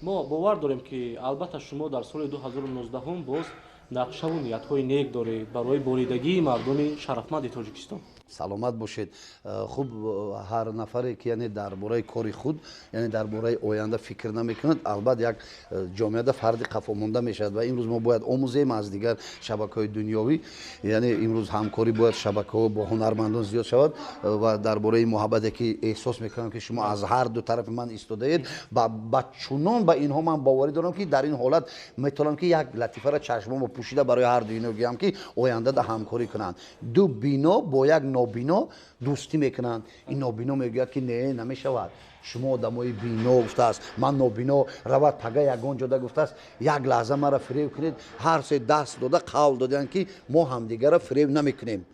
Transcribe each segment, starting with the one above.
мо бовар дорем ки албатта шумо дар соли 2019 боз нақшаву ниятҳои нек доред барои боридагии мардуми шарафманди тоҷикистон. саломат бошед. хуб ҳар нафаре ки яъне дар бораи кори худ яъне дар бораи оянда фикр намекунад албат як ҷомеада фарди қафомонда мешавад ва имрӯз мо бояд омӯзем аз дигар шабакаҳои дунёвӣ яъне имрӯз ҳамкорӣ бояд шабакаҳо бо ҳунармандон зиёд шавад ва дар бораи муҳаббате ки эҳсос мекунам ки шумо аз ҳар ду тарафи ман истодаед ба чунон ба инҳо ман боварӣ дорам ки дар ин ҳолат метавонам ки як латифаро чашмомо пӯшида барои ҳар ду ино гӯям ки ояндада ҳамкорӣ кунанд. ду бино бо як нобино дӯстӣ мекунанд. ин нобино мегӯяд ки не намешавад, шумо одамои бино гуфтааст, ман нобино равад пага ягон ҷода гуфтааст, як лаҳза маро фиреб кунед. ҳар се даст дода қавл доданд ки мо ҳамдигарро фиреб намекунем.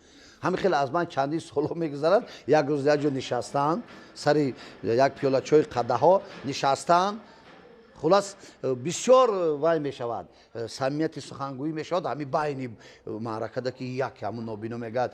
ҳамин хеле аз ман чандин солҳо мегузарад. як рӯз як ҷо нишастаанд, сари як пиёла чойи қадаҳо нишастаанд. хулас бисёр вай мешавад, самимияти сухангӯӣ мешавад. ҳамин байни маъракада ки як ҳамун нобино мегӯяд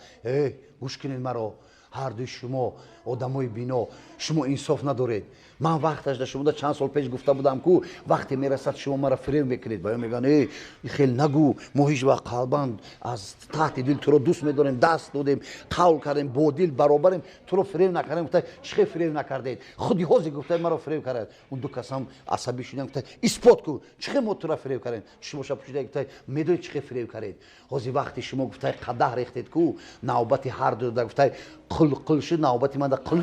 гӯш кунед маро, ҳар дуи шумо одамои бино шумо инсоф надоред. ман вақташ да шумода чанд сол пеш гуфта будам ку вақте мерасад шумо маро фиреб мекунед. ба ё мегӯянд хел нагӯ, мо ҳеҷ вақт қалбан аз таҳти дил туро дӯст медорем, даст додем, қавл кардем, бо дил баробарем, туро фиреб накардем. гуфта чӣ хел фиреб накардед? худи ҳозир гуфтед маро фиреб кардед. он ду касам асабӣ шуданд, гуфтад исбот кун, чӣ хел мо туро фиреб кардем? чӣ боша пӯшида гуфтад медонед чӣ хел фиреб кардед? ҳозир вақти шумо гуфтад қадаҳ рехтед ку навбати ҳар ду да гуфтад қул шуд, навбати ман да қул